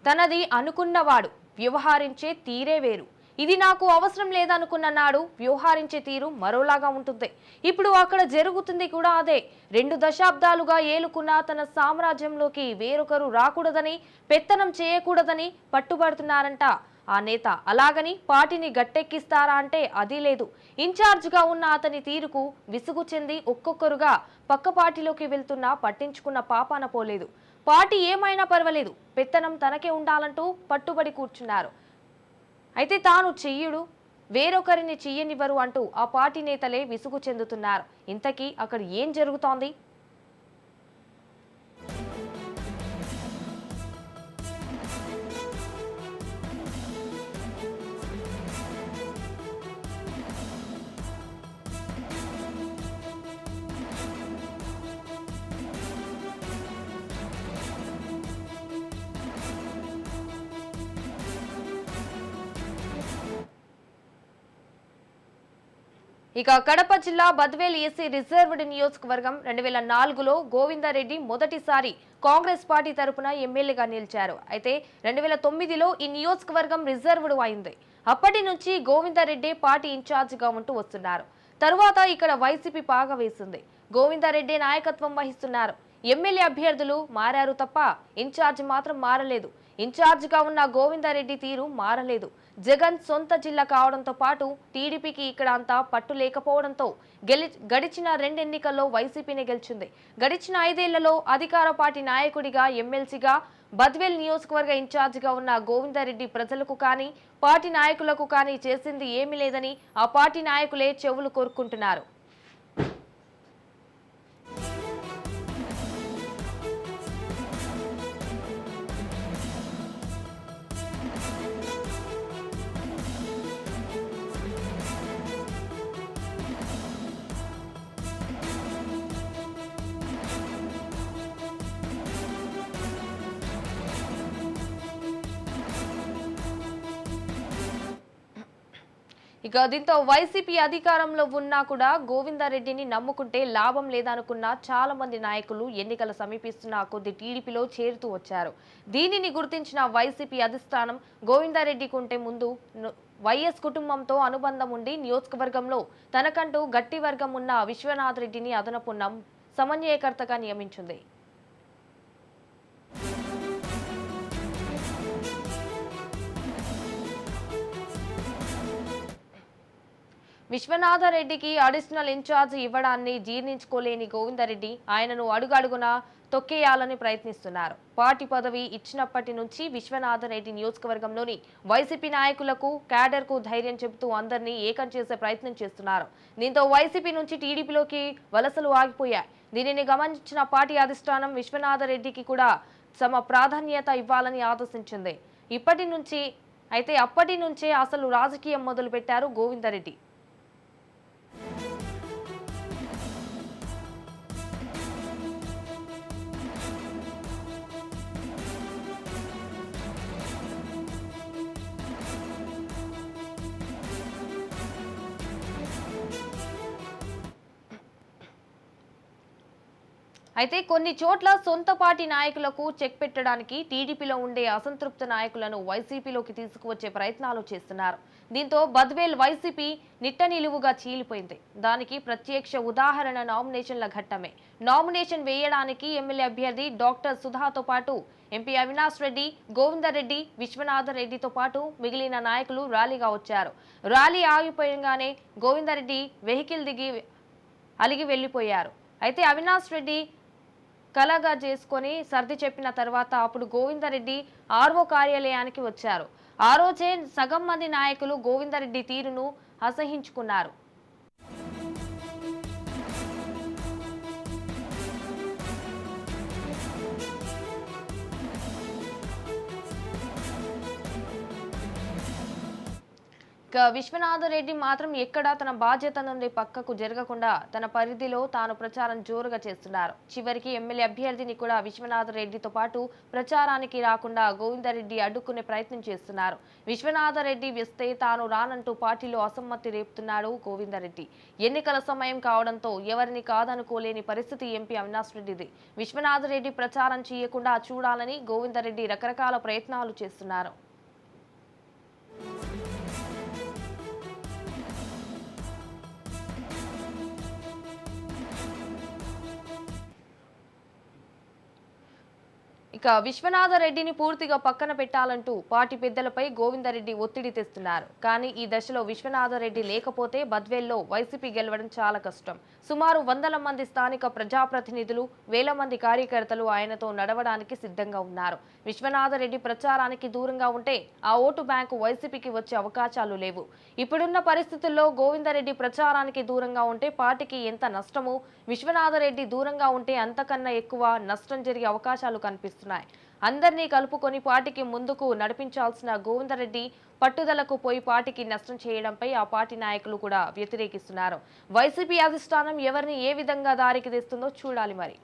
తనది అనుకున్నవాడు వ్యవహరించే తీరే వేరు. ఇది నాకు అవసరం లేదనుకున్న నాడు వ్యవహరించే తీరు మరోలాగా ఉంటుంది. ఇప్పుడు అక్కడ జరుగుతుంది కూడా అదే. 2 దశాబ్దాలుగా ఏలుకున్న తన సామ్రాజ్యంలోకి వేరొకరు రాకూడదని, పెత్తనం చేయకూడదని పట్టుబడుతున్నారంట ఆ నేత. అలాగని పార్టీని గట్టెక్కిస్తారా అంటే అది లేదు. ఇన్ఛార్జిగా ఉన్న అతని తీరుకు విసుగు చెంది ఒక్కొక్కరుగా పక్క పార్టీలోకి వెళ్తున్నా పట్టించుకున్న పాపాన పోలేదు. పార్టీ ఏమైనా పర్వాలేదు, పెత్తనం తనకే ఉండాలంటూ పట్టుబడి కూర్చున్నారు. అయితే తాను చెయ్యడు, వేరొకరిని చెయ్యనివ్వరు అంటూ ఆ పార్టీ నేతలే విసుగు చెందుతున్నారు. ఇంతకీ అక్కడ ఏం జరుగుతోంది? ఇక కడప జిల్లా బద్వేల్ ఎస్సీ రిజర్వ్డ్ నియోజకవర్గం 2004లో గోవిందారెడ్డి మొదటిసారి కాంగ్రెస్ పార్టీ తరపున ఎమ్మెల్యేగా నిలిచారు. అయితే 2009లో ఈ నియోజకవర్గం రిజర్వ్డ్ అయింది. అప్పటి నుంచి గోవిందారెడ్డి పార్టీ ఇన్ఛార్జిగా ఉంటూ వస్తున్నారు. తరువాత ఇక్కడ వైసీపీ పాగా వేసింది. గోవిందారెడ్డి నాయకత్వం వహిస్తున్నారు. ఎమ్మెల్యే అభ్యర్థులు మారారు తప్ప ఇన్ఛార్జి మాత్రం మారలేదు. ఇన్ఛార్జిగా ఉన్న గోవిందారెడ్డి తీరు మారలేదు. జగన్ సొంత జిల్లా కావడంతో పాటు టీడీపీకి ఇక్కడ అంతా పట్టు లేకపోవడంతో గడిచిన 2 ఎన్నికల్లో వైసీపీనే గెలిచింది. గడిచిన 5 ఏళ్లలో అధికార పార్టీ నాయకుడిగా, ఎమ్మెల్సీగా, బద్వేల్ నియోజకవర్గ ఇన్ఛార్జిగా ఉన్న గోవిందారెడ్డి ప్రజలకు కానీ, పార్టీ నాయకులకు కానీ చేసింది ఏమీ లేదని ఆ పార్టీ నాయకులే చెవులు కోరుకుంటున్నారు. ఇక దీంతో వైసీపీ అధికారంలో ఉన్నా కూడా గోవిందారెడ్డిని నమ్ముకుంటే లాభం లేదనుకున్న చాలా మంది నాయకులు ఎన్నికలు సమీపిస్తున్న కొద్ది టీడీపీలో చేరుతూ వచ్చారు. దీనిని గుర్తించిన వైసీపీ అధిష్టానం గోవిందారెడ్డికి ఉంటే ముందు వైఎస్ కుటుంబంతో అనుబంధం ఉండి నియోజకవర్గంలో తనకంటూ గట్టి వర్గం ఉన్న విశ్వనాథ్ రెడ్డిని అదనపు సమన్వయకర్తగా నియమించింది. విశ్వనాథరెడ్డికి అడిషనల్ ఇన్ఛార్జ్ ఇవ్వడాన్ని జీర్ణించుకోలేని గోవిందారెడ్డి ఆయనను అడుగడుగునా తొక్కేయాలని ప్రయత్నిస్తున్నారు. పార్టీ పదవి ఇచ్చినప్పటి నుంచి విశ్వనాథరెడ్డి నియోజకవర్గంలోని వైసీపీ నాయకులకు, క్యాడర్కు ధైర్యం చెబుతూ అందరినీ ఏకం చేసే ప్రయత్నం చేస్తున్నారు. దీంతో వైసీపీ నుంచి టీడీపీలోకి వలసలు ఆగిపోయాయి. దీనిని గమనించిన పార్టీ అధిష్టానం విశ్వనాథరెడ్డికి కూడా తమ ప్రాధాన్యత ఇవ్వాలని ఆదేశించింది. అప్పటి నుంచే అసలు రాజకీయం మొదలుపెట్టారు గోవిందారెడ్డి. అయితే కొన్ని చోట్ల సొంత పార్టీ నాయకులకు చెక్ పెట్టడానికి టీడీపీలో ఉండే అసంతృప్త నాయకులను వైసీపీలోకి తీసుకువచ్చే ప్రయత్నాలు చేస్తున్నారు. దీంతో బద్వేల్ వైసీపీ నిట్ట నిలువుగా చీలిపోయింది. దానికి ప్రత్యక్ష ఉదాహరణ నామినేషన్ల ఘట్టమే. నామినేషన్ వేయడానికి ఎమ్మెల్యే అభ్యర్థి డాక్టర్ సుధాతో పాటు ఎంపీ అవినాష్ రెడ్డి, గోవిందారెడ్డి, విశ్వనాథరెడ్డితో పాటు మిగిలిన నాయకులు ర్యాలీగా వచ్చారు. ర్యాలీ ఆగిపోయగానే గోవిందారెడ్డి వెహికల్ దిగి అలిగి వెళ్లిపోయారు. అయితే అవినాష్ రెడ్డి కలగా చేసుకొని సర్ది చెప్పిన తర్వాత అప్పుడు గోవిందారెడ్డి ఆర్ఓ కార్యాలయానికి వచ్చారు. ఆ రోజే సగం మంది నాయకులు గోవిందారెడ్డి తీరును అసహించుకున్నారు. ఇక విశ్వనాథరెడ్డి మాత్రం ఎక్కడా తన బాధ్యత నుండి పక్కకు జరగకుండా తన పరిధిలో తాను ప్రచారం జోరుగా చేస్తున్నారు. చివరికి ఎమ్మెల్యే అభ్యర్థిని కూడా విశ్వనాథరెడ్డితో పాటు ప్రచారానికి రాకుండా గోవిందరెడ్డి అడ్డుకునే ప్రయత్నం చేస్తున్నారు. విశ్వనాథరెడ్డి వస్తే తాను రానంటూ పార్టీలో అసమ్మతి రేపుతున్నాడు గోవిందరెడ్డి. ఎన్నికల సమయం కావడంతో ఎవరిని కాదనుకోలేని పరిస్థితి ఎంపీ అవినాష్ రెడ్డిది. విశ్వనాథరెడ్డి ప్రచారం చేయకుండా చూడాలని గోవిందరెడ్డి రకరకాల ప్రయత్నాలు చేస్తున్నారు. ఇక విశ్వనాథరెడ్డిని పూర్తిగా పక్కన పెట్టాలంటూ పార్టీ పెద్దలపై గోవిందరెడ్డి ఒత్తిడి తెస్తున్నారు. కానీ ఈ దశలో విశ్వనాథరెడ్డి లేకపోతే బద్వేల్లో వైసీపీ గెలవడం చాలా కష్టం. సుమారు 100 మంది స్థానిక ప్రజాప్రతినిధులు, వేల మంది కార్యకర్తలు ఆయనతో నడవడానికి సిద్ధంగా ఉన్నారు. విశ్వనాథరెడ్డి ప్రచారానికి దూరంగా ఉంటే ఆ ఓటు బ్యాంకు వైసీపీకి వచ్చే అవకాశాలు లేవు. ఇప్పుడున్న పరిస్థితుల్లో గోవిందరెడ్డి ప్రచారానికి దూరంగా ఉంటే పార్టీకి ఎంత నష్టమో, విశ్వనాథరెడ్డి దూరంగా ఉంటే అంతకన్నా ఎక్కువ నష్టం జరిగే అవకాశాలు కనిపిస్తున్నాయి. అందరినీ కలుపుకొని పార్టీకి ముందుకు నడిపించాల్సిన గోవిందరెడ్డి పట్టుదలకు పోయి పార్టీకి నష్టం చేయడంపై ఆ పార్టీ నాయకులు కూడా వ్యతిరేకిస్తున్నారు. వైసీపీ అధిష్టానం ఎవరిని ఏ విధంగా దారికి తెస్తుందో చూడాలి మరి.